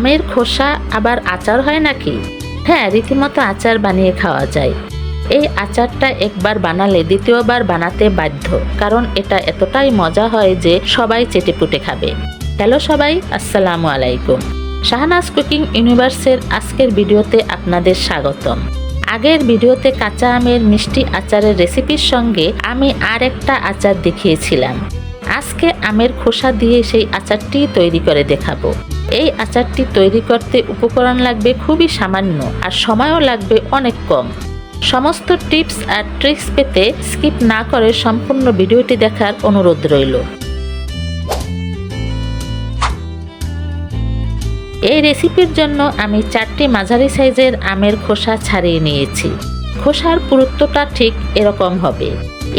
আমের খোসা আবার আচার হয় নাকি? হ্যাঁ, রীতিমতো আচার বানিয়ে খাওয়া যায়। এই আচারটা একবার বানালে দ্বিতীয়বার বানাতে বাধ্য, কারণ এটা এতটাই মজা হয় যে সবাই চেটেপুটে খাবে। হ্যালো সবাই, আসসালামু আলাইকুম। শাহনাজ কুকিং ইউনিভার্সের আজকের ভিডিওতে আপনাদের স্বাগতম। আগের ভিডিওতে কাঁচা আমের মিষ্টি আচারের রেসিপির সঙ্গে আমি আর একটা আচার দেখিয়েছিলাম। আজকে আমের খোসা দিয়ে সেই আচারটি তৈরি করে দেখাবো। এই আচারটি তৈরি করতে উপকরণ লাগবে খুবই সামান্য, আর সময়ও লাগবে অনেক কম। সমস্ত টিপস আর ট্রিক্স পেতে স্কিপ না করে সম্পূর্ণ ভিডিওটি দেখার অনুরোধ রইল। এই রেসিপির জন্য আমি 4টি মাঝারি সাইজের আমের খোসা ছাড়িয়ে নিয়েছি। খোসার পুরুত্বটা ঠিক এরকম হবে।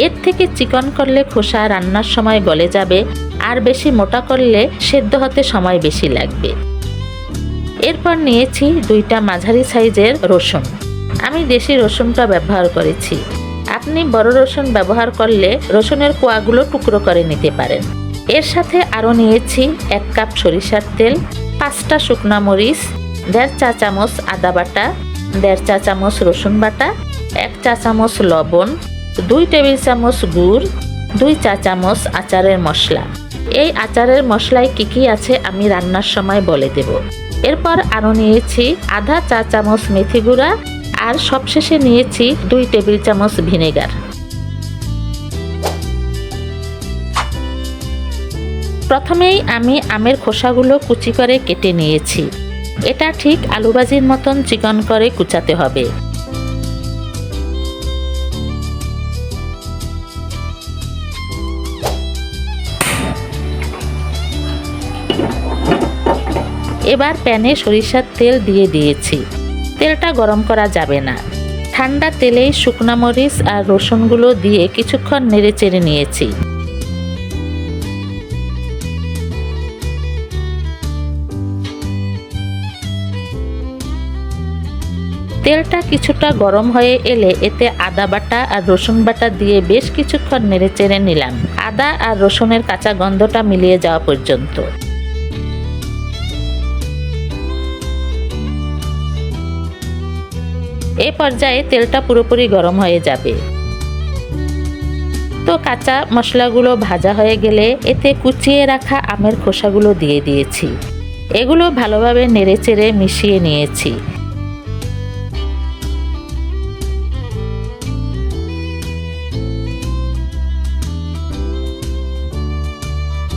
এর থেকে চিকন করলে খোসা রান্নার সময় গলে যাবে, আর বেশি মোটা করলে সেদ্ধ হতে সময় বেশি লাগবে। এরপর নিয়েছি 2টা মাঝারি সাইজের রসুন। আমি দেশি রসুনটা ব্যবহার করেছি। আপনি বড় রসুন ব্যবহার করলে রসুনের কোয়াগুলো টুকরো করে নিতে পারেন। এর সাথে আরও নিয়েছি 1 কাপ সরিষার তেল, 5টা শুকনা মরিচ, 1.5 চা চামচ আদা বাটা, 1.5 চা চামচ রসুন বাটা, 1 চা চামচ লবণ, 2 টেবিল চামচ গুড়, 2 চা চামচ আচারের মশলা। এই আচারের মশলায় কি আছে আমি রান্নার সময় বলে দেব। এরপর আরও নিয়েছি আধা চা চামচ মেথি গুঁড়া, আর সবশেষে নিয়েছি 2 টেবিল চামচ ভিনেগার। প্রথমেই আমি আমের খোসাগুলো কুচি করে কেটে নিয়েছি। এটা ঠিক আলু ভাজির মতন চিকন করে কুচাতে হবে। এবার প্যানে সরিষার তেল দিয়ে দিয়েছি। তেলটা গরম করা যাবে না। ঠান্ডা তেলেই শুকনা মরিচ আর রসুনগুলো দিয়ে কিছুক্ষণ নেড়ে চেড়ে নিয়েছি। তেলটা কিছুটা গরম হয়ে এলে এতে আদা বাটা আর রসুন বাটা দিয়ে বেশ কিছুক্ষণ নেড়ে চেড়ে নিলাম, আদা আর রসুনের কাঁচা গন্ধটা মিলিয়ে যাওয়া পর্যন্ত। এই পর্যায়ে তেলটা পুরোপুরি গরম হয়ে যাবে। তো কাঁচা মশলাগুলো ভাজা হয়ে গেলে এতে কুচিয়ে রাখা আমের খোসাগুলো দিয়ে দিয়েছি। এগুলো ভালোভাবে নেড়েচেড়ে মিশিয়ে নিয়েছি।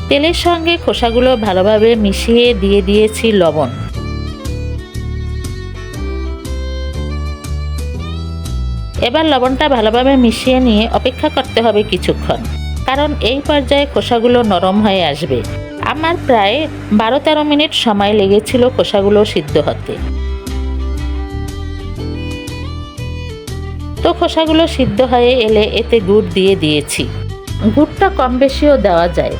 তেলের সঙ্গে খোসাগুলো ভালোভাবে মিশিয়ে দিয়ে দিয়েছি লবণ। এবার লবণটা ভালোভাবে মিশিয়ে নিয়ে অপেক্ষা করতে হবে কিছুক্ষণ, কারণ এই পর্যায়ে খোসাগুলো নরম হয়ে আসবে। আমার প্রায় 12-13 মিনিট সময় লেগেছিল খোসাগুলো সিদ্ধ হতে। তো খোসাগুলো সিদ্ধ হয়ে এলে এতে গুড় দিয়ে দিয়েছি। গুড়টা কম বেশিও দেওয়া যায়,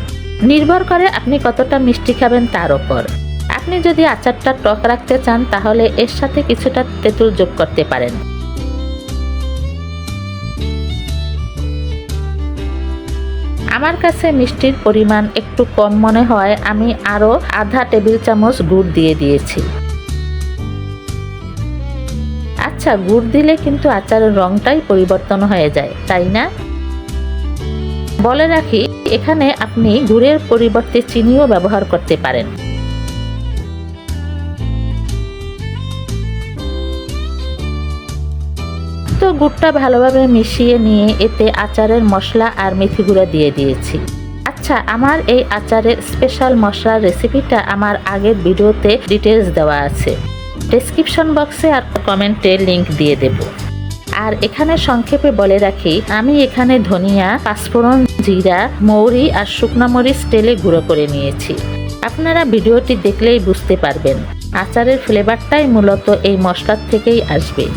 নির্ভর করে আপনি কতটা মিষ্টি খাবেন তার উপর। আপনি যদি আচারটা টক রাখতে চান তাহলে এর সাথে কিছুটা তেঁতুল যোগ করতে পারেন। আমার কাছে মিষ্টির পরিমাণ একটু কম মনে হয় আমি আরও আধা টেবিল চামচ গুড় দিয়ে দিয়েছি। আচ্ছা, গুড় দিলে কিন্তু আচারের রংটাই পরিবর্তন হয়ে যায়, তাই না? বলে রাখি, এখানে আপনি গুড়ের পরিবর্তে চিনিও ব্যবহার করতে পারেন। তো গুড়টা ভালোভাবে মিশিয়ে নিয়ে এতে আচারের মশলা আর মেথি গুঁড়া দিয়ে দিয়েছি। আচ্ছা, আমার এই আচারের স্পেশাল মশলার রেসিপিটা আমার আগের ভিডিওতে ডিটেলস দেওয়া আছে। ডেসক্রিপশন বক্সে আর কমেন্টে লিংক দিয়ে দেব। আর এখানে সংক্ষেপে বলে রাখি, আমি এখানে ধনিয়া, পাঁচফোড়ন, জিরা, মৌরি আর শুকনা মরিচ তেলে গুঁড়ো করে নিয়েছি। আপনারা ভিডিওটি দেখলেই বুঝতে পারবেন আচারের ফ্লেভারটাই মূলত এই মশলার থেকেই আসবে।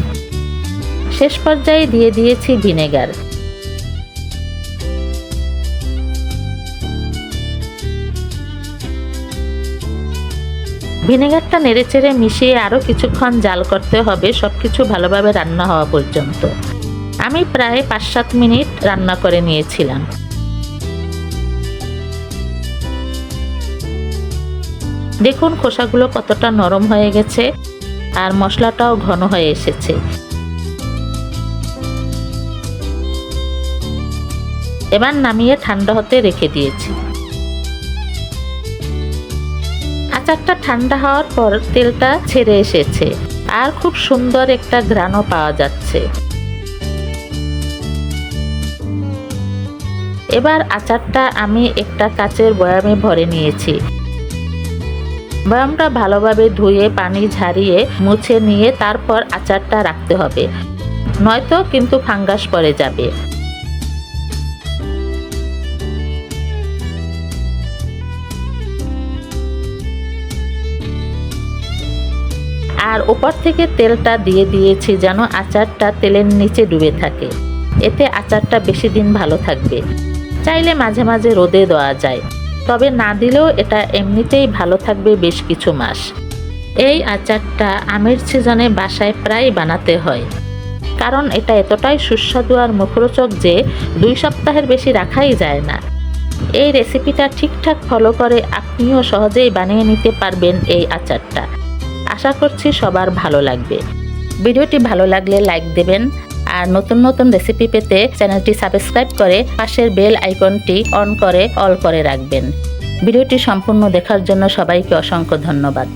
শেষ পর্যায়ে দিয়ে দিয়েছি ভিনেগার। ভিনেগারটা নেড়েচেড়ে মিশিয়ে আরও কিছুক্ষণ জাল করতে হবে, সবকিছু ভালোভাবে রান্না হওয়া পর্যন্ত। আমি প্রায় 5-7 মিনিট রান্না করে নিয়েছিলাম। দেখুন খোসাগুলো কতটা নরম হয়ে গেছে আর মশলাটাও ঘন হয়ে এসেছে। এবার নামিয়ে ঠান্ডা হতে রেখে দিয়েছি। আচারটা ঠান্ডা হওয়ার পর তেলটা ছেড়ে এসেছে আর খুব সুন্দর একটা ঘ্রাণও পাওয়া যাচ্ছে। এবার আচারটা আমি একটা কাচের বয়ামে ভরে নিয়েছি। বয়ামটা ভালোভাবে ধুয়ে পানি ঝারিয়ে মুছে নিয়ে তারপর আচারটা রাখতে হবে, নয়তো কিন্তু ফাঙ্গাস পড়ে যাবে। আর উপর থেকে তেলটা দিয়ে দিয়েছি যেন আচারটা তেলের নিচে ডুবে থাকে, এতে আচারটা বেশি দিন ভালো থাকবে। চাইলে মাঝে মাঝে রোদে দেওয়া যায়, তবে না দিলেও এটা এমনিতেই ভালো থাকবে বেশ কিছু মাস। এই আচারটা আমের সিজনে বাসায় প্রায় বানাতে হয়, কারণ এটা এতটাই সুস্বাদু আর মুখরোচক যে 2 সপ্তাহের বেশি রাখাই যায় না। এই রেসিপিটা ঠিকঠাক ফলো করে আপনিও সহজেই বানিয়ে নিতে পারবেন এই আচারটা। আশা করছি সবার ভালো লাগবে। ভিডিওটি ভালো লাগলে লাইক দেবেন আর নতুন নতুন রেসিপি পেতে চ্যানেলটি সাবস্ক্রাইব করে পাশের বেল আইকনটি অন করে অল করে রাখবেন। ভিডিওটি সম্পূর্ণ দেখার জন্য সবাইকে অসংখ্য ধন্যবাদ।